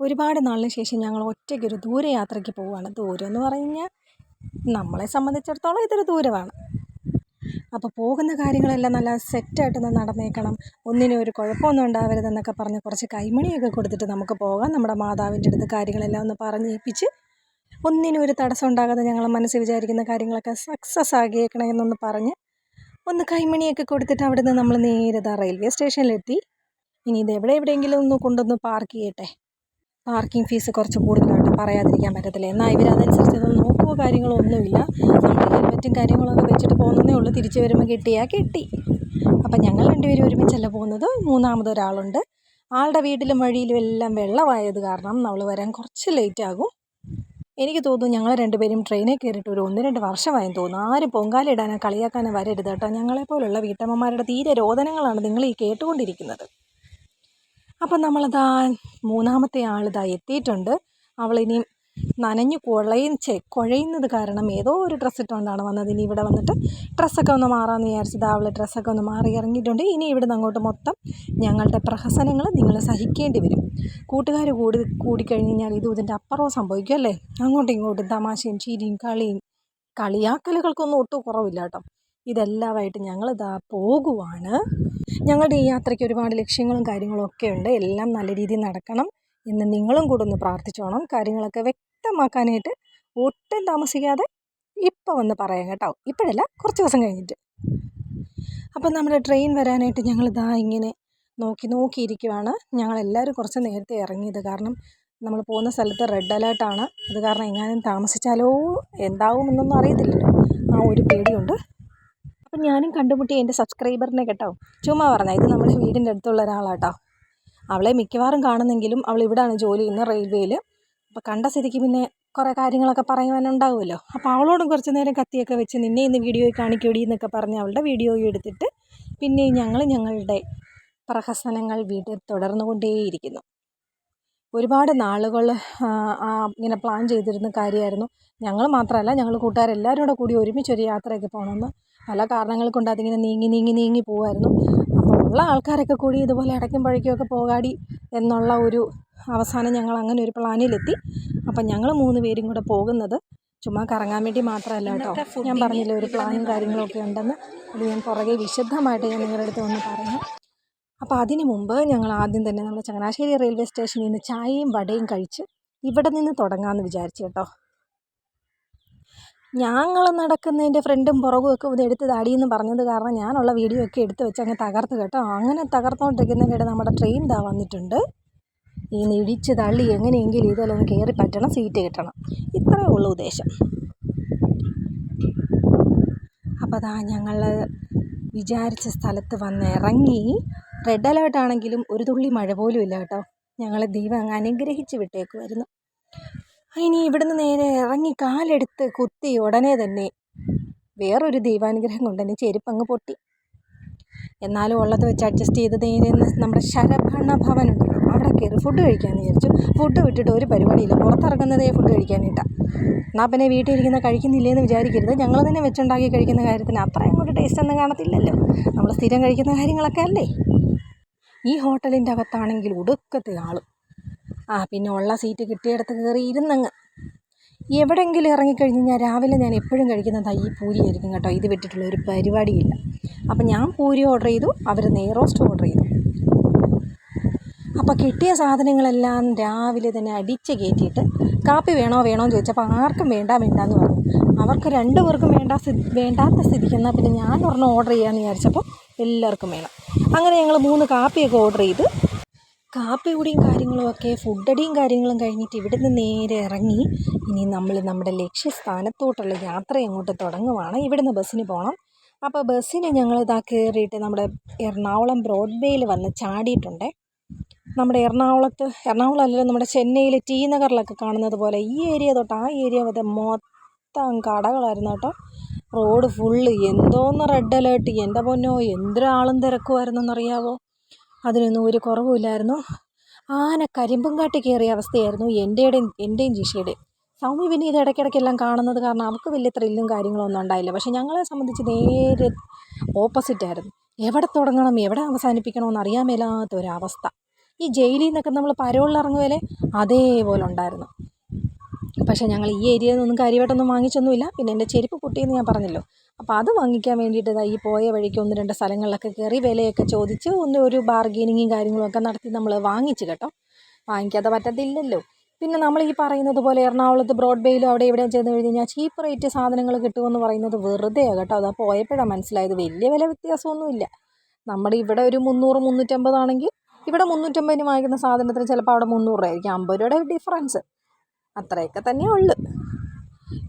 ഒരുപാട് നാളിന് ശേഷം ഞങ്ങൾ ഒറ്റയ്ക്കൊരു ദൂരയാത്രയ്ക്ക് പോവുകയാണ്. ദൂരം എന്ന് പറഞ്ഞാൽ നമ്മളെ സംബന്ധിച്ചിടത്തോളം ഇതൊരു ദൂരമാണ്. അപ്പോൾ പോകുന്ന കാര്യങ്ങളെല്ലാം നല്ല സെറ്റായിട്ടൊന്ന് നടന്നേക്കണം, ഒന്നിനും ഒരു കുഴപ്പമൊന്നും ഉണ്ടാവരുതെന്നൊക്കെ പറഞ്ഞ് കുറച്ച് കൈമണിയൊക്കെ കൊടുത്തിട്ട് നമുക്ക് പോകാം. നമ്മുടെ മാതാവിൻ്റെ അടുത്ത് കാര്യങ്ങളെല്ലാം ഒന്ന് പറഞ്ഞേൽപ്പിച്ച് ഒന്നിനും ഒരു തടസ്സം ഉണ്ടാകാതെ ഞങ്ങൾ മനസ്സിൽ വിചാരിക്കുന്ന കാര്യങ്ങളൊക്കെ സക്സസ് ആക്കിയേക്കണമെന്നൊന്ന് പറഞ്ഞ് ഒന്ന് കൈമണിയൊക്കെ കൊടുത്തിട്ട് അവിടുന്ന് നമ്മൾ നേരെ റെയിൽവേ സ്റ്റേഷനിലെത്തി. ഇനി ഇത് എവിടെയെങ്കിലും ഒന്ന് കൊണ്ടൊന്ന് പാർക്ക് ചെയ്യട്ടെ. പാർക്കിംഗ് ഫീസ് കുറച്ച് കൂടുതലായിട്ട് പറയാതിരിക്കാൻ പറ്റത്തില്ല. എന്നാൽ ഇവരതനുസരിച്ച് അത് നോക്കുകയോ കാര്യങ്ങളോ ഒന്നുമില്ല. നമ്മൾ ഹെൽമെറ്റും കാര്യങ്ങളൊക്കെ വെച്ചിട്ട് പോകുന്നതേ ഉള്ളൂ. തിരിച്ച് വരുമ്പോൾ കിട്ടിയാൽ കിട്ടി. അപ്പം ഞങ്ങൾ രണ്ടുപേരും ഒരുമിച്ചല്ല പോകുന്നത്, മൂന്നാമതൊരാളുണ്ട്. ആളുടെ വീട്ടിലും വഴിയിലും എല്ലാം വെള്ളമായത് കാരണം നമ്മൾ വരാൻ കുറച്ച് ലേറ്റാകും. എനിക്ക് തോന്നുന്നു ഞങ്ങൾ രണ്ടുപേരും ട്രെയിനിൽ കയറിയിട്ട് ഒരു 1-2 വർഷമായെന്ന് തോന്നുന്നു. ആരും പൊങ്കാലിടാനോ കളിയാക്കാനോ വരരുത് കേട്ടോ. ഞങ്ങളെപ്പോലുള്ള വീട്ടമ്മമാരുടെ തീരെ രോദനങ്ങളാണ് നിങ്ങൾ ഈ കേട്ടുകൊണ്ടിരിക്കുന്നത്. അപ്പം നമ്മളിതാ മൂന്നാമത്തെ ആളിതാ എത്തിയിട്ടുണ്ട്. അവളിനിയും നനഞ്ഞു കുഴയുന്നത് കാരണം ഏതോ ഒരു ഡ്രസ്സ് ഇട്ടുകൊണ്ടാണ് വന്നത്. ഇനി ഇവിടെ വന്നിട്ട് ഡ്രസ്സൊക്കെ ഒന്ന് മാറാമെന്ന് വിചാരിച്ചത്. അവൾ ഡ്രസ്സൊക്കെ ഒന്ന് മാറി ഇറങ്ങിയിട്ടുണ്ട്. ഇനി ഇവിടുന്ന് അങ്ങോട്ട് മൊത്തം ഞങ്ങളുടെ പ്രഹസനങ്ങൾ നിങ്ങൾ സഹിക്കേണ്ടി വരും. കൂട്ടുകാർ കൂടിക്കഴിഞ്ഞ് കഴിഞ്ഞാൽ ഇതിൻ്റെ അപ്പുറവും സംഭവിക്കും അല്ലേ. അങ്ങോട്ടും ഇങ്ങോട്ടും തമാശയും ചിരിയും കളിയും കളിയാക്കലുകൾക്കൊന്നും ഒട്ടും കുറവില്ല കേട്ടോ. ഇതെല്ലാമായിട്ട് ഞങ്ങളിതാ പോകുവാണ്. ഞങ്ങളുടെ ഈ യാത്രയ്ക്ക് ഒരുപാട് ലക്ഷ്യങ്ങളും കാര്യങ്ങളും ഒക്കെ ഉണ്ട്. എല്ലാം നല്ല രീതിയിൽ നടക്കണം എന്ന് നിങ്ങളും കൂടെ ഒന്ന് പ്രാർത്ഥിച്ചോണം. കാര്യങ്ങളൊക്കെ വ്യക്തമാക്കാനായിട്ട് ഒട്ടും താമസിക്കാതെ ഇപ്പം വന്ന് പറയാം കേട്ടോ. ഇപ്പോഴല്ല, കുറച്ച് ദിവസം കഴിഞ്ഞിട്ട്. അപ്പം നമ്മുടെ ട്രെയിൻ വരാനായിട്ട് ഞങ്ങളിതാ ഇങ്ങനെ നോക്കിയിരിക്കുവാണ്. ഞങ്ങളെല്ലാവരും കുറച്ച് നേരത്തെ ഇറങ്ങിയത് കാരണം നമ്മൾ പോകുന്ന സ്ഥലത്ത് റെഡ് അലേർട്ടാണ്. അത് കാരണം എങ്ങാനും താമസിച്ചാലോ എന്താവുമെന്നൊന്നും അറിയത്തില്ലല്ലോ, ആ ഒരു പേടിയുണ്ട്. അപ്പം ഞാനും കണ്ടുമുട്ടി എൻ്റെ സബ്സ്ക്രൈബറിനെ കേട്ടോ. ചുമ്മാ പറഞ്ഞാൽ ഇത് നമ്മുടെ വീടിൻ്റെ അടുത്തുള്ള ഒരാളാട്ടോ. അവളെ മിക്കവാറും കാണുന്നെങ്കിലും അവൾ ഇവിടെയാണ് ജോലി ചെയ്യുന്നത്, റെയിൽവേയിൽ. അപ്പോൾ കണ്ട സ്ഥിതിക്ക് പിന്നെ കുറേ കാര്യങ്ങളൊക്കെ പറയുവാനുണ്ടാവുമല്ലോ. അപ്പോൾ അവളോടും കുറച്ച് നേരം കത്തിയൊക്കെ വെച്ച് നിന്നെ ഇന്ന് വീഡിയോയിൽ കാണിക്കൂടി എന്നൊക്കെ പറഞ്ഞ് അവളുടെ വീഡിയോയും എടുത്തിട്ട് പിന്നെ ഞങ്ങളുടെ പ്രഹസനങ്ങൾ വീട്ടിൽ തുടർന്നുകൊണ്ടേയിരിക്കുന്നു. ഒരുപാട് നാളുകൾ ഇങ്ങനെ പ്ലാൻ ചെയ്തിരുന്ന കാര്യമായിരുന്നു. ഞങ്ങൾ മാത്രമല്ല, ഞങ്ങൾ കൂട്ടുകാരെല്ലാവരും കൂടി ഒരുമിച്ചൊരു യാത്രയൊക്കെ പോകണമെന്ന് പല കാരണങ്ങൾ കൊണ്ട് അതിങ്ങനെ നീങ്ങി പോകുമായിരുന്നു. അപ്പോൾ ഉള്ള ആൾക്കാരൊക്കെ കൂടി ഇതുപോലെ ഇടയ്ക്കും പഴയ്ക്കുമൊക്കെ പോകാടി എന്നുള്ള ഒരു അവസാനം ഞങ്ങൾ അങ്ങനെ ഒരു പ്ലാനിലെത്തി. അപ്പം ഞങ്ങൾ 3 പേരും കൂടെ പോകുന്നത് ചുമ്മാ കറങ്ങാൻ വേണ്ടി മാത്രമല്ല കേട്ടോ. ഞാൻ പറഞ്ഞില്ലേ ഒരു പ്ലാനും കാര്യങ്ങളൊക്കെ ഉണ്ടെന്ന്. അത് ഞാൻ പുറകെ വിശദമായിട്ട് ഞാൻ നിങ്ങളുടെ അടുത്ത് വന്ന് പറയാം. അപ്പോൾ അതിന് മുമ്പ് ഞങ്ങൾ ആദ്യം തന്നെ നമ്മൾ ചങ്ങനാശ്ശേരി റെയിൽവേ സ്റ്റേഷനിൽ നിന്ന് ചായയും വടയും കഴിച്ച് ഇവിടെ നിന്ന് തുടങ്ങാമെന്ന് വിചാരിച്ചു കേട്ടോ. ഞങ്ങൾ നടക്കുന്നതിൻ്റെ ഫ്രണ്ടും പുറകും ഒക്കെ ഇത് എടുത്ത് താടിയെന്ന് പറഞ്ഞത് കാരണം ഞാനുള്ള വീഡിയോ ഒക്കെ എടുത്ത് വെച്ച് അങ്ങ് തകർത്ത് കേട്ടോ. അങ്ങനെ തകർത്തുകൊണ്ടിരിക്കുന്നതിനിടെ നമ്മുടെ ട്രെയിൻ വന്നിട്ടുണ്ട്. ഈ ഇടിച്ച് തള്ളി എങ്ങനെയെങ്കിലും ഇതിലൊന്ന് കയറി പറ്റണം, സീറ്റ് കിട്ടണം, ഇത്രയേ ഉള്ളൂ ഉദ്ദേശം. അപ്പോൾ അതാ ഞങ്ങൾ വിചാരിച്ച സ്ഥലത്ത് വന്ന് ഇറങ്ങി. റെഡ് അലേർട്ട് ആണെങ്കിലും ഒരു തുള്ളി മഴ പോലും ഇല്ല കേട്ടോ. ഞങ്ങളെ ദൈവം അങ്ങ് അനുഗ്രഹിച്ച് വിട്ടേക്കുമായിരുന്നു. ഇനി ഇവിടുന്ന് നേരെ ഇറങ്ങി കാലെടുത്ത് കുത്തി ഉടനെ തന്നെ വേറൊരു ദൈവാനുഗ്രഹം കൊണ്ട് തന്നെ ചെരുപ്പങ്ങ് പൊട്ടി. എന്നാലും ഉള്ളത് വെച്ച് അഡ്ജസ്റ്റ് ചെയ്ത് നേരെ നമ്മുടെ ശരഭണ ഭവൻ ഉണ്ടല്ലോ, അവിടെ കയറി ഫുഡ് കഴിക്കാമെന്ന് വിചാരിച്ചു. ഫുഡ് വിട്ടിട്ട് ഒരു പരിപാടിയില്ല, പുറത്തിറങ്ങുന്നതേ ഫുഡ് കഴിക്കാനായിട്ടാണ്. എന്നാൽ പിന്നെ വീട്ടിൽ ഇരിക്കുന്ന കഴിക്കുന്നില്ലേന്ന് വിചാരിക്കരുത്. ഞങ്ങൾ തന്നെ വെച്ചുണ്ടാക്കി കഴിക്കുന്ന കാര്യത്തിന് അത്ര അങ്ങോട്ട് ടേസ്റ്റ് ഒന്നും കാണത്തില്ലല്ലോ. നമ്മൾ സ്ഥിരം കഴിക്കുന്ന കാര്യങ്ങളൊക്കെ അല്ലേ. ഈ ഹോട്ടലിൻ്റെ അകത്താണെങ്കിൽ ഒടുക്കത്തെ ആളും. പിന്നെ ഉള്ള സീറ്റ് കിട്ടിയിടത്ത് കയറി ഇരുന്നങ്ങ് എവിടെയെങ്കിലും ഇറങ്ങിക്കഴിഞ്ഞ് കഴിഞ്ഞാൽ രാവിലെ ഞാൻ എപ്പോഴും കഴിക്കുന്നത് ഈ പൂരി ആയിരിക്കും കേട്ടോ. ഇത് വിട്ടിട്ടുള്ള ഒരു പരിപാടിയില്ല. അപ്പം ഞാൻ പൂരി ഓർഡർ ചെയ്തു, അവർ നെയ്റോസ്റ്റ് ഓർഡർ ചെയ്തു. അപ്പോൾ കിട്ടിയ സാധനങ്ങളെല്ലാം രാവിലെ തന്നെ അടിച്ച് കയറ്റിയിട്ട് കാപ്പി വേണോ എന്ന് ചോദിച്ചപ്പോൾ ആർക്കും വേണ്ടാന്ന് പറഞ്ഞു. അവർക്ക് 2 പേർക്കും വേണ്ടാത്ത സ്ഥിതിക്കെന്നാൽ പിന്നെ ഞാൻ ഒരെണ്ണം ഓർഡർ ചെയ്യാമെന്ന് വിചാരിച്ചപ്പോൾ എല്ലാവർക്കും വേണം. അങ്ങനെ ഞങ്ങൾ 3 കാപ്പിയൊക്കെ ഓർഡർ ചെയ്ത് കാപ്പി കുടിയും കാര്യങ്ങളും ഒക്കെ ഫുഡടിയും കാര്യങ്ങളും കഴിഞ്ഞിട്ട് ഇവിടുന്ന് നേരെ ഇറങ്ങി ഇനി നമ്മൾ നമ്മുടെ ലക്ഷ്യസ്ഥാനത്തോട്ടുള്ള യാത്ര അങ്ങോട്ട് തുടങ്ങുവാണ്. ഇവിടുന്ന് ബസ്സിന് പോകണം. അപ്പോൾ ബസ്സിന് ഞങ്ങളിതാ കയറിയിട്ട് നമ്മുടെ എറണാകുളം ബ്രോഡ്വേയിൽ വന്ന് ചാടിയിട്ടുണ്ട്. നമ്മുടെ എറണാകുളം അല്ലല്ലോ, നമ്മുടെ ചെന്നൈയിലെ ടി നഗറിലൊക്കെ കാണുന്നത് പോലെ ഈ ഏരിയ തൊട്ട് ആ ഏരിയ വരെ മൊത്തം കടകളായിരുന്നു കേട്ടോ. റോഡ് ഫുള്ള് എന്തോന്ന് റെഡ് അലേർട്ട്, എൻ്റെ പൊന്നോ എന്തൊരാളും തിരക്കുമായിരുന്നെന്നറിയാവോ. അതിനൊന്നും ഒരു കുറവുമില്ലായിരുന്നു. ആന കരിമ്പും കാട്ടി കയറിയ അവസ്ഥയായിരുന്നു എൻ്റെയും ജിഷയുടെയും. സൗമ്യ പിന്നെ ഇത് ഇടയ്ക്കിടയ്ക്കെല്ലാം കാണുന്നത് കാരണം അവൾക്ക് വലിയ ത്രില്ലും കാര്യങ്ങളൊന്നും ഉണ്ടായില്ല. പക്ഷേ ഞങ്ങളെ സംബന്ധിച്ച് നേരെ ഓപ്പോസിറ്റായിരുന്നു. എവിടെ തുടങ്ങണം എവിടെ അവസാനിപ്പിക്കണമെന്ന് അറിയാൻ മേലാത്തൊരവസ്ഥ. ഈ ജയിലിൽ നിന്നൊക്കെ നമ്മൾ പരോളിലിറങ്ങുമല്ലേ അതേപോലെ ഉണ്ടായിരുന്നു. പക്ഷേ ഞങ്ങൾ ഈ ഏരിയയിൽ നിന്നൊന്നും കാര്യമായിട്ടൊന്നും വാങ്ങിച്ചൊന്നുമില്ല. പിന്നെ എൻ്റെ ചെരുപ്പ് പൊട്ടിയെന്ന് ഞാൻ പറഞ്ഞല്ലോ. അപ്പോൾ അത് വാങ്ങിക്കാൻ വേണ്ടിയിട്ട് ഈ പോയ വഴിക്ക് 1-2 സ്ഥലങ്ങളിലൊക്കെ കയറി വിലയൊക്കെ ചോദിച്ച് ഒരു ബാർഗെയിനിങ്ങും കാര്യങ്ങളൊക്കെ നടത്തി നമ്മൾ വാങ്ങിച്ച് കേട്ടോ. വാങ്ങിക്കാതെ പറ്റത്തില്ലല്ലോ. പിന്നെ നമ്മൾ ഈ പറയുന്നത് പോലെ എറണാകുളത്ത് ബ്രോഡ്വേയിലും അവിടെ ഇവിടെ ചെന്ന് കഴിഞ്ഞാൽ ചീപ്പ് റേറ്റ് സാധനങ്ങൾ കിട്ടുമെന്ന് പറയുന്നത് വെറുതെയാണ് കേട്ടോ. അത് പോയപ്പോഴാണ് മനസ്സിലായത്. വലിയ വില വ്യത്യാസമൊന്നുമില്ല. നമ്മുടെ ഇവിടെ ഒരു 300-350 ആണെങ്കിൽ ഇവിടെ 350 വാങ്ങിക്കുന്ന സാധനത്തിന് ചിലപ്പോൾ അവിടെ 300 രൂപയായിരിക്കും. 50 രൂപയുടെ ഡിഫറൻസ് അത്രയൊക്കെ തന്നെ ഉള്ളു.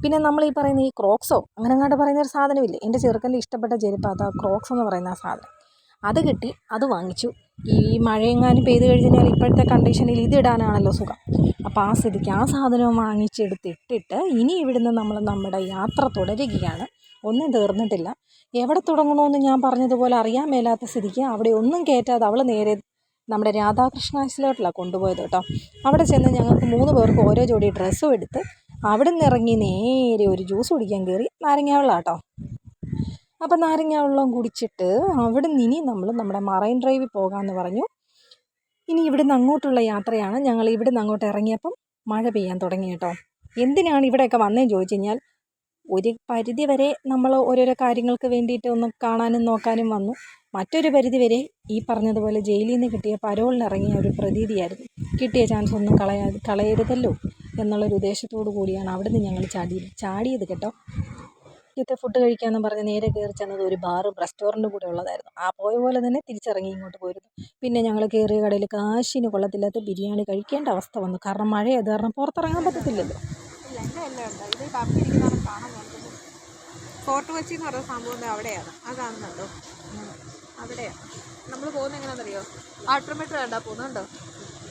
പിന്നെ നമ്മൾ ഈ പറയുന്ന ഈ ക്രോക്സോ അങ്ങനെ അങ്ങോട്ട് പറയുന്നൊരു സാധനമില്ലേ, എൻ്റെ ചെറുക്കൻ്റെ ഇഷ്ടപ്പെട്ട ചെരുപ്പ് അതാ ക്രോക്സ് എന്ന് പറയുന്ന ആ സാധനം. അത് കിട്ടി, അത് വാങ്ങിച്ചു. ഈ മഴയെങ്ങാനും പെയ്ത് കഴിഞ്ഞാൽ ഇപ്പോഴത്തെ കണ്ടീഷനിൽ ഇതിടാനാണല്ലോ സുഖം. അപ്പോൾ ആ സ്ഥിതിക്ക് ആ സാധനം വാങ്ങിച്ചെടുത്തിട്ടിട്ട് ഇനി ഇവിടുന്ന് നമ്മൾ നമ്മുടെ യാത്ര തുടരുകയാണ്. ഒന്നും തീർന്നിട്ടില്ല. എവിടെ തുടങ്ങണമെന്ന് ഞാൻ പറഞ്ഞതുപോലെ അറിയാൻ മേലാത്ത സ്ഥിതിക്ക് അവിടെ ഒന്നും കയറ്റാതെ അവൾ നേരെ നമ്മുടെ രാധാകൃഷ്ണ ഐസിലോട്ടിലാണ് കൊണ്ടുപോയത് കേട്ടോ. അവിടെ ചെന്ന് ഞങ്ങൾക്ക് 3 പേർക്ക് ഓരോ ജോഡി ഡ്രസ്സും എടുത്ത് അവിടെ നിന്ന് ഇറങ്ങി നേരെ ഒരു ജ്യൂസ് കുടിക്കാൻ കയറി. നാരങ്ങ വെള്ളം കേട്ടോ. അപ്പം നാരങ്ങ വെള്ളം കുടിച്ചിട്ട് അവിടെ നിന്ന് ഇനി നമ്മൾ നമ്മുടെ മറൈൻ ഡ്രൈവിൽ പോകാമെന്ന് പറഞ്ഞു. ഇനി ഇവിടുന്ന് അങ്ങോട്ടുള്ള യാത്രയാണ്. ഞങ്ങൾ ഇവിടുന്ന് അങ്ങോട്ട് ഇറങ്ങിയപ്പം മഴ പെയ്യാൻ തുടങ്ങി കേട്ടോ. എന്തിനാണ് ഇവിടെയൊക്കെ വന്നതെന്ന് ചോദിച്ചു കഴിഞ്ഞാൽ ഒരു പരിധി വരെ നമ്മൾ ഓരോരോ കാര്യങ്ങൾക്ക് വേണ്ടിയിട്ട് ഒന്ന് കാണാനും നോക്കാനും വന്നു. മറ്റൊരു പരിധി വരെ ഈ പറഞ്ഞതുപോലെ ജയിലിൽ നിന്ന് കിട്ടിയ പരോളിനിറങ്ങിയ ഒരു പ്രതീതിയായിരുന്നു. കിട്ടിയ ചാൻസ് ഒന്നും കളയരുതല്ലോ എന്നുള്ളൊരു ഉദ്ദേശത്തോടു കൂടിയാണ് അവിടെ നിന്ന് ഞങ്ങൾ ചാടിയത് കേട്ടോ. ഇത്തെ ഫുഡ് കഴിക്കാമെന്ന് പറഞ്ഞ് നേരെ കയറി ചെന്നത് ഒരു ബാറും റെസ്റ്റോറൻറ്റും കൂടെ ഉള്ളതായിരുന്നു. ആ പോയ പോലെ തന്നെ തിരിച്ചിറങ്ങി ഇങ്ങോട്ട് പോയിരുന്നു. പിന്നെ ഞങ്ങൾ കയറിയ കടയിൽ കാശിന് കൊള്ളത്തില്ലാത്ത ബിരിയാണി കഴിക്കേണ്ട അവസ്ഥ വന്നു. കാരണം മഴയത് കാരണം പുറത്തിറങ്ങാൻ പറ്റത്തില്ലല്ലോ. ഫോർട്ട് കൊച്ചി എന്ന് പറയുന്ന സംഭവം അവിടെയാണ്. ആ കാണുന്നുണ്ടോ? അവിടെയാണ് നമ്മൾ പോകുന്നത്. എങ്ങനെയാണെന്നറിയോ? ആട്രമെട്രോ കണ്ടാൽ പോകുന്നുണ്ടോ?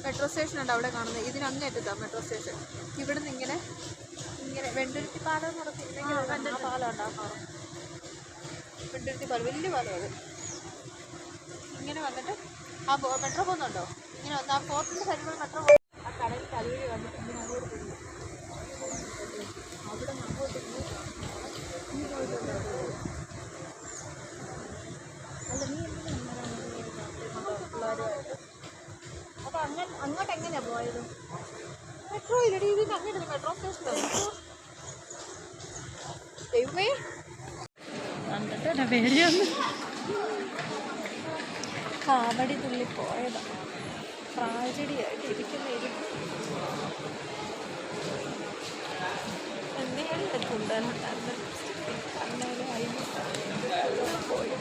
മെട്രോ സ്റ്റേഷൻ ഉണ്ട് അവിടെ കാണുന്നത്. ഇതിനങ്ങേറ്റത്താണ് മെട്രോ സ്റ്റേഷൻ. ഇവിടുന്ന് ഇങ്ങനെ വെണ്ടുരുത്തി പാലം എന്ന് പറഞ്ഞിട്ടുണ്ടെങ്കിൽ ആ പാലം ഉണ്ടാകും. വെണ്ടുരുത്തി പാലം വലിയ പാലം. അത് ഇങ്ങനെ വന്നിട്ട് ആ മെട്രോ പോകുന്നുണ്ടോ? ഇങ്ങനെ വന്ന് ആ ഫോർട്ടിൻ്റെ സൈഡിൽ മെട്രോ പോകും. ആ കടലിൽ തലവഴി വന്നിട്ട് ഇങ്ങനെ അങ്ങോട്ട് പോകുന്നു. അവിടെ അങ്ങോട്ട് അപ്പൊ അങ്ങോട്ട് എങ്ങനെയാ പോയത്? മെട്രോ ഇല്ലടി. ഇതിന് അങ്ങോട്ട് മെട്രോ സ്റ്റേഷൻ ദൈവമേ കണ്ടിട്ട് പേടിയൊന്നും. കാവടി തുള്ളി പോയതാണ്. ട്രാജഡിയായിട്ട് ഇരിക്കുന്ന എന്തെങ്കിലും ചുണ്ടാനുണ്ടായിരുന്നു. പോയി